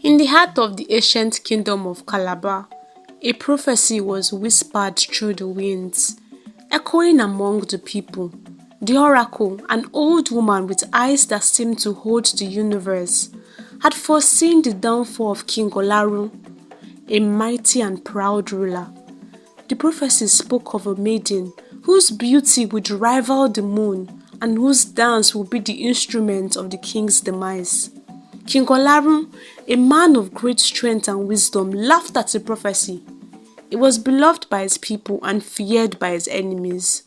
In the heart of the ancient kingdom of Calaba, a prophecy was whispered through the winds, echoing among the people. The oracle, an old woman with eyes that seemed to hold the universe, had foreseen the downfall of King Olaru, a mighty and proud ruler. The prophecy spoke of a maiden whose beauty would rival the moon and whose dance would be the instrument of the king's demise. King Olaru, a man of great strength and wisdom, laughed at the prophecy. He was beloved by his people and feared by his enemies.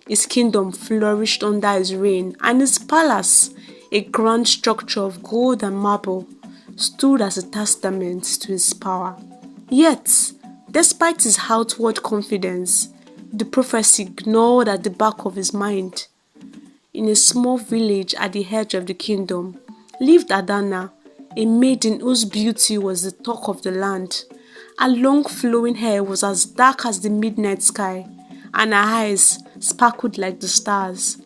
His kingdom flourished under his reign, and his palace, a grand structure of gold and marble, stood as a testament to his power. Yet, despite his outward confidence, the prophecy gnawed at the back of his mind. In a small village at the edge of the kingdom lived Adana, a maiden whose beauty was the talk of the land. Her long flowing hair was as dark as the midnight sky, and her eyes sparkled like the stars.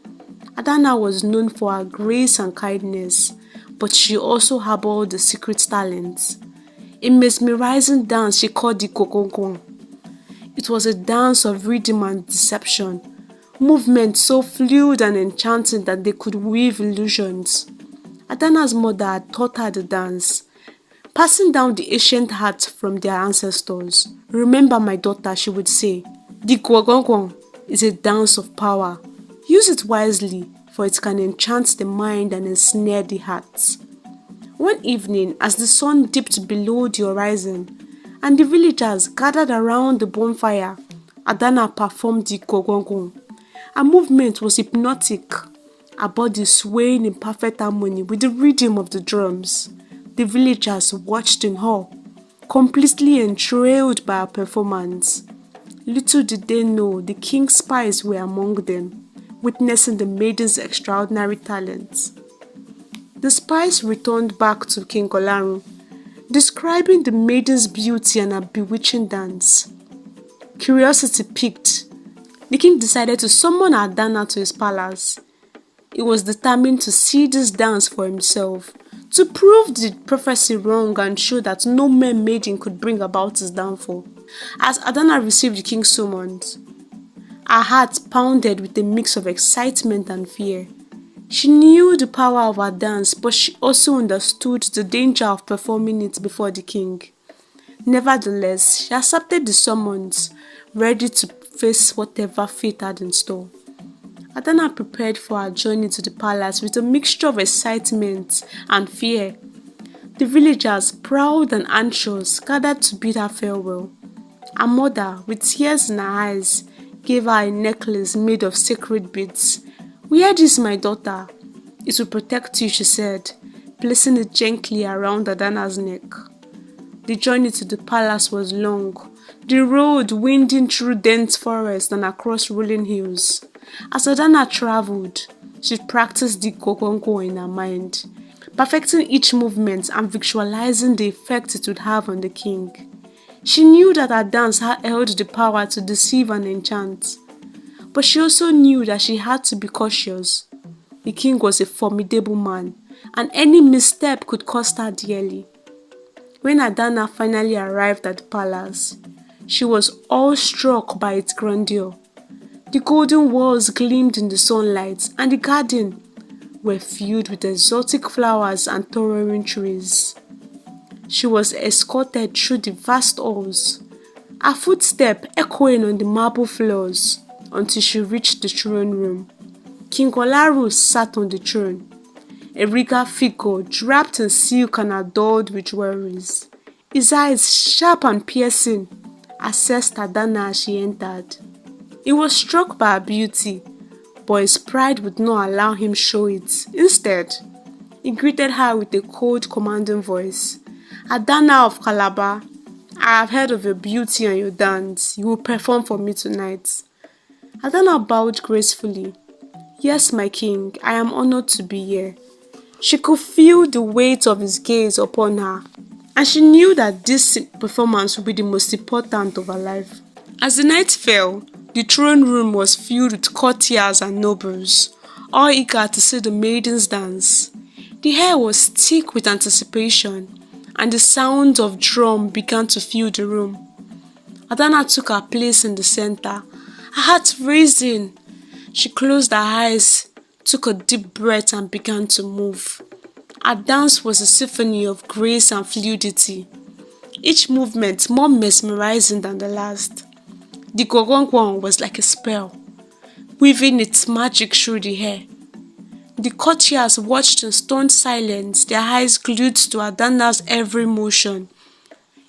Adana was known for her grace and kindness, but she also harbored a secret talent, a mesmerizing dance she called the Gwo Gwo. It was a dance of rhythm and deception, movements so fluid and enchanting that they could weave illusions. Adana's mother had taught her the dance, passing down the ancient art from their ancestors. "Remember, my daughter," she would say, "the Gwo Gwo is a dance of power. Use it wisely, for it can enchant the mind and ensnare the heart." One evening, as the sun dipped below the horizon, and the villagers gathered around the bonfire, Adana performed the Gwo Gwo. Her movement was hypnotic, her body swaying in perfect harmony with the rhythm of the drums. The villagers watched in awe, completely enthralled by her performance. Little did they know the king's spies were among them, witnessing the maiden's extraordinary talents. The spies returned back to King Olaru, describing the maiden's beauty and her bewitching dance. Curiosity piqued. The king decided to summon Adana to his palace. He was determined to see this dance for himself, to prove the prophecy wrong and show that no mere maiden could bring about his downfall. As Adana received the king's summons, her heart pounded with a mix of excitement and fear. She knew the power of her dance, but she also understood the danger of performing it before the king. Nevertheless, she accepted the summons, ready to face whatever fate had in store. Adana prepared for her journey to the palace with a mixture of excitement and fear. The villagers, proud and anxious, gathered to bid her farewell. Her mother, with tears in her eyes, gave her a necklace made of sacred beads. "Wear this, my daughter. It will protect you," she said, placing it gently around Adana's neck. The journey to the palace was long, the road winding through dense forest and across rolling hills. As Adana traveled, she practiced the Gwo Gwo in her mind, perfecting each movement and visualizing the effect it would have on the king. She knew that her dance held the power to deceive and enchant, but she also knew that she had to be cautious. The king was a formidable man, and any misstep could cost her dearly. When Adana finally arrived at the palace, she was awestruck by its grandeur. The golden walls gleamed in the sunlight, and the garden were filled with exotic flowers and towering trees. She was escorted through the vast halls, her footsteps echoing on the marble floors, until she reached the throne room. King Olaru sat on the throne, a regal figure draped in silk and adorned with jewelries. His eyes, sharp and piercing, assessed Adana as she entered. He was struck by her beauty, but his pride would not allow him show it. Instead, he greeted her with a cold, commanding voice. "Adana of Calaba, I have heard of your beauty and your dance. You will perform for me tonight." Adana bowed gracefully. "Yes, my king, I am honored to be here." She could feel the weight of his gaze upon her, and she knew that this performance would be the most important of her life. As the night fell, the throne room was filled with courtiers and nobles, all eager to see the maiden's dance. The air was thick with anticipation, and the sound of drum began to fill the room. Adana took her place in the center, her heart racing. She closed her eyes, took a deep breath and began to move. Her dance was a symphony of grace and fluidity, each movement more mesmerizing than the last. The Gwo Gwo was like a spell, weaving its magic through the air. The courtiers watched in stunned silence, their eyes glued to Adana's every motion.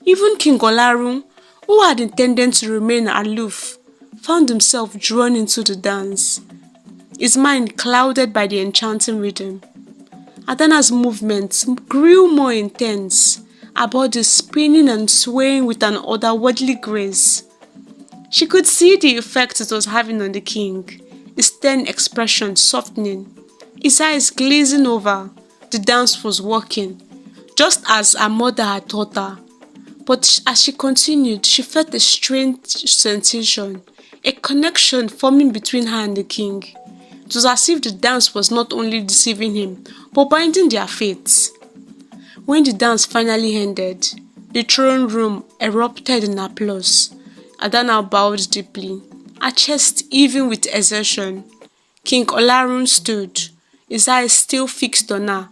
Even King Olarun, who had intended to remain aloof, found himself drawn into the dance, his mind clouded by the enchanting rhythm. Adana's movements grew more intense, her body spinning and swaying with an otherworldly grace. She could see the effect it was having on the king, his stern expression softening, his eyes glazing over. The dance was working, just as her mother had taught her. But as she continued, she felt a strange sensation, a connection forming between her and the king. It was as if the dance was not only deceiving him, but binding their fates. When the dance finally ended, the throne room erupted in applause. Adana bowed deeply, her chest heaving with exertion. King Olarun stood, his eyes still fixed on her,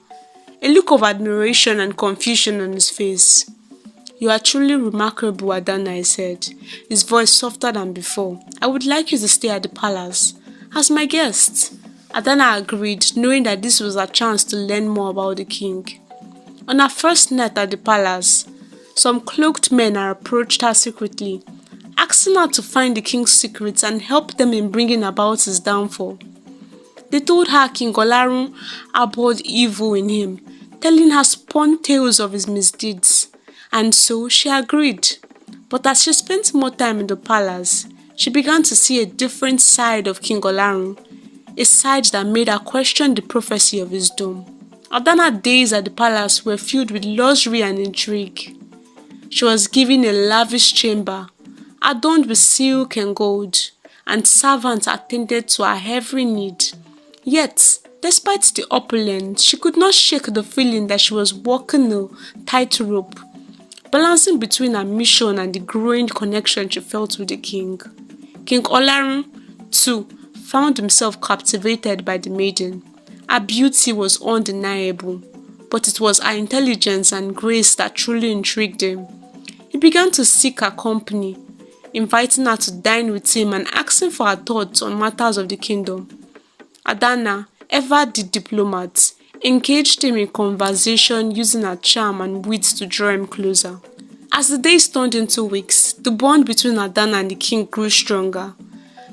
a look of admiration and confusion on his face. "You are truly remarkable, Adana," I said, his voice softer than before. "I would like you to stay at the palace as my guest." Adana agreed, knowing that this was a chance to learn more about the king. On her first night at the palace, some cloaked men approached her secretly, asking her to find the king's secrets and help them in bringing about his downfall. They told her King Olarun harbored evil in him, telling her spun tales of his misdeeds, and so she agreed. But as she spent more time in the palace, she began to see a different side of King Olarun, a side that made her question the prophecy of his doom. Adana's days at the palace were filled with luxury and intrigue. She was given a lavish chamber, adorned with silk and gold, and servants attended to her every need. Yet, despite the opulence, she could not shake the feeling that she was walking a tightrope, balancing between her mission and the growing connection she felt with the king. King Olarun, too, found himself captivated by the maiden. Her beauty was undeniable, but it was her intelligence and grace that truly intrigued him. He began to seek her company, inviting her to dine with him and asking for her thoughts on matters of the kingdom. Adana, ever the diplomat, engaged him in conversation using her charm and wit to draw him closer. As the days turned into weeks, the bond between Adana and the king grew stronger.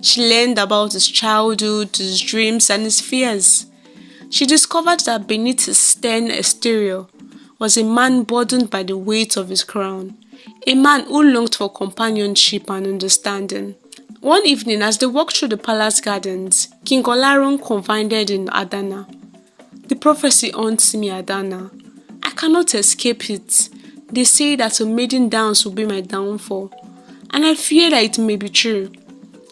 She learned about his childhood, his dreams, and his fears. She discovered that beneath his stern exterior was a man burdened by the weight of his crown, a man who longed for companionship and understanding. One evening, as they walked through the palace gardens, King Olarun confided in Adana. "The prophecy haunts me, Adana. I cannot escape it. They say that a maiden dance will be my downfall, and I fear that it may be true."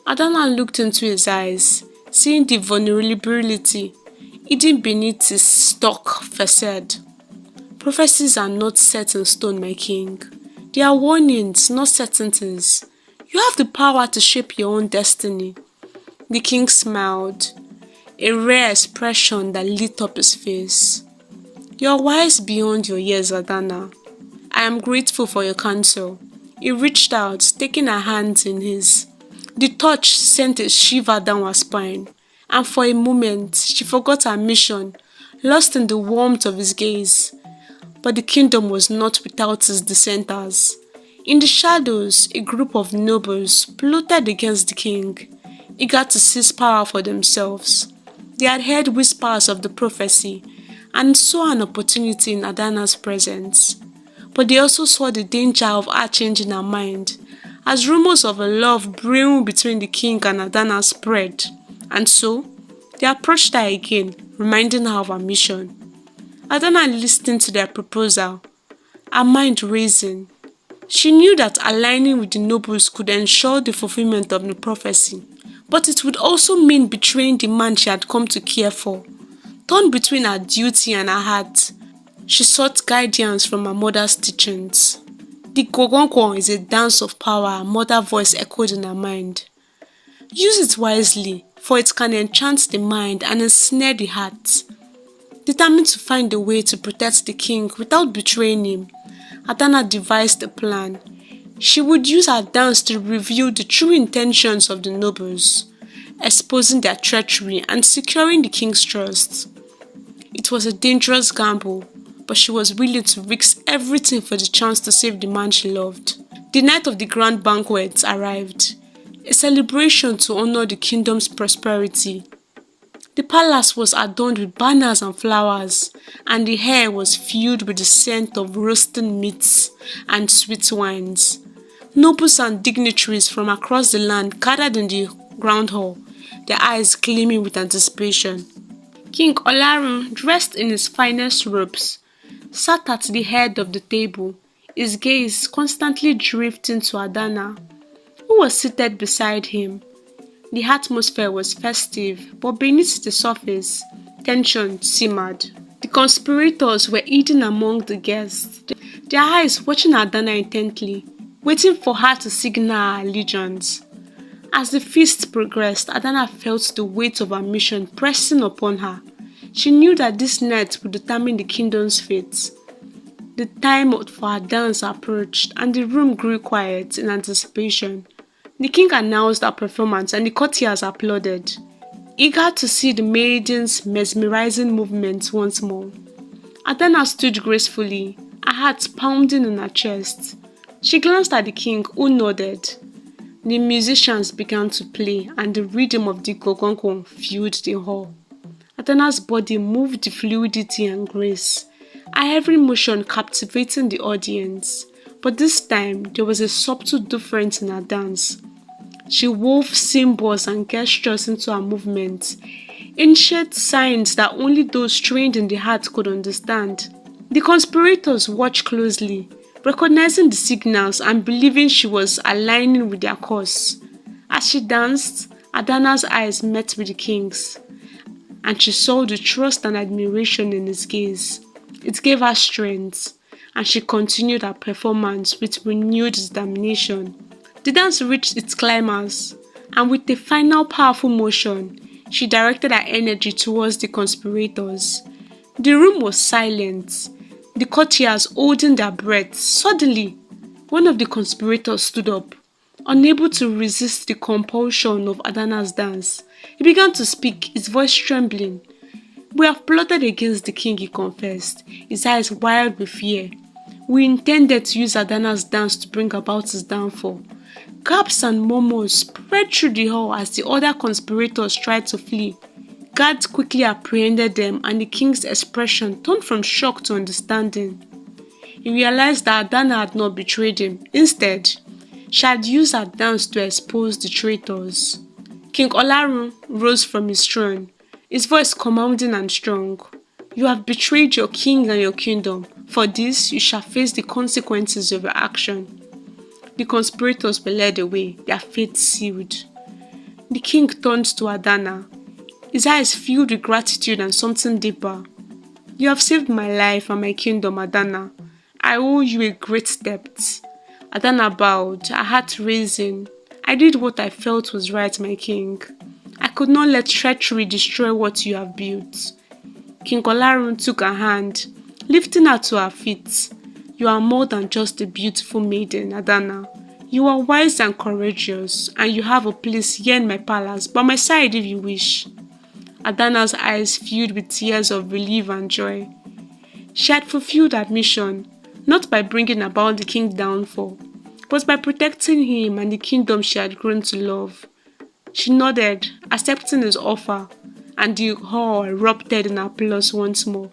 Adana looked into his eyes, seeing the vulnerability hidden beneath his stock facade. "Prophecies are not set in stone, my king. They are warnings, not certainties. You have the power to shape your own destiny." The king smiled, a rare expression that lit up his face. "You are wise beyond your years, Adana. I am grateful for your counsel." He reached out, taking her hands in his. The touch sent a shiver down her spine, and for a moment she forgot her mission, lost in the warmth of his gaze. But the kingdom was not without its dissenters. In the shadows, a group of nobles plotted against the king, eager to seize power for themselves. They had heard whispers of the prophecy and saw an opportunity in Adana's presence. But they also saw the danger of her changing her mind, as rumors of a love brewing between the king and Adana spread. And so, they approached her again, reminding her of her mission. Adana listened to their proposal, her mind racing. She knew that aligning with the nobles could ensure the fulfillment of the prophecy, but it would also mean betraying the man she had come to care for. Torn between her duty and her heart, She sought guidance from her mother's teachings. The Gwo Gwo is a dance of power, her mother's voice echoed in her mind. Use it wisely, for it can enchant the mind and ensnare the heart. Determined to find a way to protect the king without betraying him, Adana devised a plan. She would use her dance to reveal the true intentions of the nobles, exposing their treachery and securing the king's trust. It was a dangerous gamble, but she was willing to risk everything for the chance to save the man she loved. The night of the grand banquet arrived, a celebration to honor the kingdom's prosperity. The palace was adorned with banners and flowers, and the air was filled with the scent of roasting meats and sweet wines. Nobles and dignitaries from across the land gathered in the grand hall, their eyes gleaming with anticipation. King Olaru, dressed in his finest robes, sat at the head of the table, his gaze constantly drifting to Adana, who was seated beside him. The atmosphere was festive, but beneath the surface, tension simmered. The conspirators were hidden among the guests, their eyes watching Adana intently, waiting for her to signal her allegiance. As the feast progressed, Adana felt the weight of her mission pressing upon her. She knew that this night would determine the kingdom's fate. The time for her dance approached, and the room grew quiet in anticipation. The king announced her performance, and the courtiers applauded, eager to see the maiden's mesmerizing movements once more. Adana stood gracefully, her heart pounding in her chest. She glanced at the king, who nodded. The musicians began to play, and the rhythm of the Gwo Gwo filled the hall. Adana's body moved with fluidity and grace, her every motion captivating the audience. But this time, there was a subtle difference in her dance. She wove symbols and gestures into her movements, ancient signs that only those trained in the art could understand. The conspirators watched closely, recognizing the signals and believing she was aligning with their cause. As she danced, Adana's eyes met with the king's, and she saw the trust and admiration in his gaze. It gave her strength, and she continued her performance with renewed determination. The dance reached its climax, and with a final powerful motion, she directed her energy towards the conspirators. The room was silent, the courtiers holding their breaths. Suddenly, one of the conspirators stood up, unable to resist the compulsion of Adana's dance. He began to speak, his voice trembling. "We have plotted against the king," he confessed, his eyes wild with fear. "We intended to use Adana's dance to bring about his downfall." Gasps and murmurs spread through the hall as the other conspirators tried to flee. Guards quickly apprehended them, and the king's expression turned from shock to understanding. He realized that Adana had not betrayed him. Instead, she had used her dance to expose the traitors. King Olaru rose from his throne, his voice commanding and strong. "You have betrayed your king and your kingdom. For this, you shall face the consequences of your action." The conspirators were led away, their fate sealed. The king turned to Adana, his eyes filled with gratitude and something deeper. "You have saved my life and my kingdom, Adana. I owe you a great debt." Adana bowed, her heart racing. "I did what I felt was right, my king. I could not let treachery destroy what you have built." King Olaru took her hand, lifting her to her feet. "You are more than just a beautiful maiden, Adana. You are wise and courageous, and you have a place here in my palace, by my side if you wish." Adana's eyes filled with tears of relief and joy. She had fulfilled her mission, not by bringing about the king's downfall, but by protecting him and the kingdom she had grown to love. She nodded, accepting his offer, and the hall erupted in applause once more,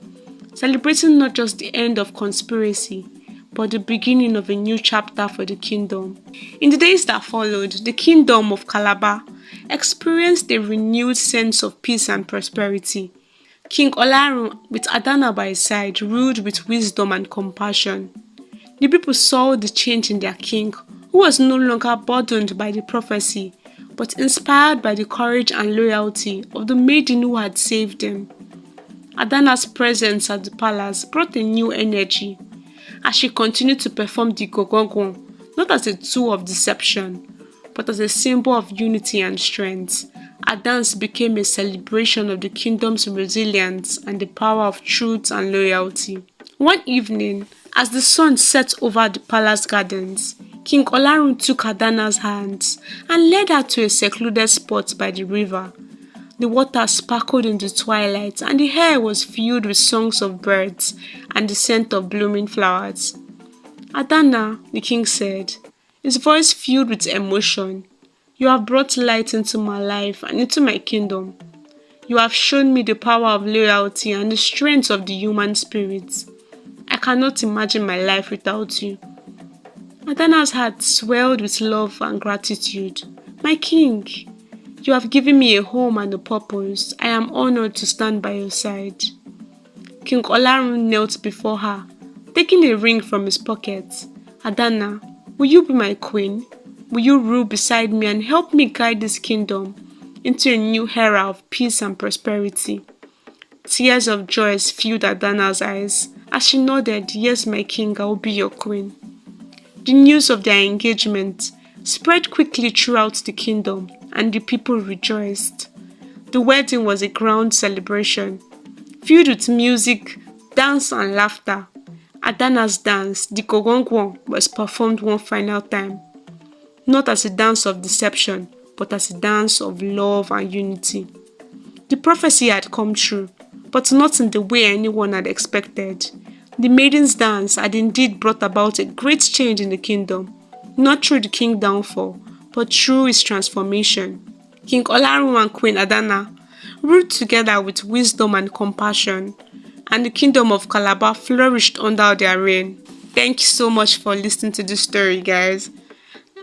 celebrating not just the end of conspiracy, but the beginning of a new chapter for the kingdom. In the days that followed, the kingdom of Calaba experienced a renewed sense of peace and prosperity. King Olaru, with Adana by his side, ruled with wisdom and compassion. The people saw the change in their king, who was no longer burdened by the prophecy, but inspired by the courage and loyalty of the maiden who had saved him. Adana's presence at the palace brought a new energy as she continued to perform the Gwo Gwo, not as a tool of deception, but as a symbol of unity and strength. Her dance became a celebration of the kingdom's resilience and the power of truth and loyalty. One evening, as the sun set over the palace gardens, King Olarun took Adana's hands and led her to a secluded spot by the river. The water sparkled in the twilight, and the air was filled with songs of birds and the scent of blooming flowers. "Adana," the king said, his voice filled with emotion, "you have brought light into my life and into my kingdom. You have shown me the power of loyalty and the strength of the human spirit. I cannot imagine my life without you." Adana's heart swelled with love and gratitude. "My king, you have given me a home and a purpose. I am honored to stand by your side." King Olarun knelt before her, taking a ring from his pocket. "Adana, will you be my queen? Will you rule beside me and help me guide this kingdom into a new era of peace and prosperity?" Tears of joy filled Adana's eyes as she nodded, "Yes, my king, I will be your queen." The news of their engagement spread quickly throughout the kingdom, and the people rejoiced. The wedding was a grand celebration, filled with music, dance, and laughter. Adana's dance, the Gwo Gwo, was performed one final time, not as a dance of deception, but as a dance of love and unity. The prophecy had come true, but not in the way anyone had expected. The maiden's dance had indeed brought about a great change in the kingdom, not through the king's downfall, but through his transformation. King Olarun and Queen Adana ruled together with wisdom and compassion, and the kingdom of Calaba flourished under their reign. Thank you so much for listening to this story, guys.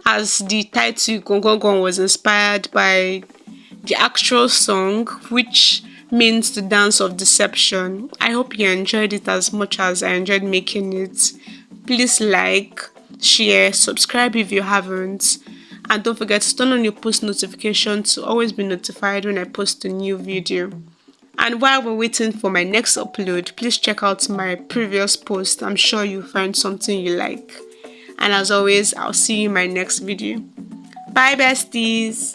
As the title Gwo Gwo was inspired by the actual song, which means the dance of deception. I hope you enjoyed it as much as I enjoyed making it. Please like, share, subscribe if you haven't, and don't forget to turn on your post notification to always be notified when I post a new video. And while we're waiting for my next upload, please check out my previous post. I'm sure you'll find something you like. And as always, I'll see you in my next video. Bye, besties!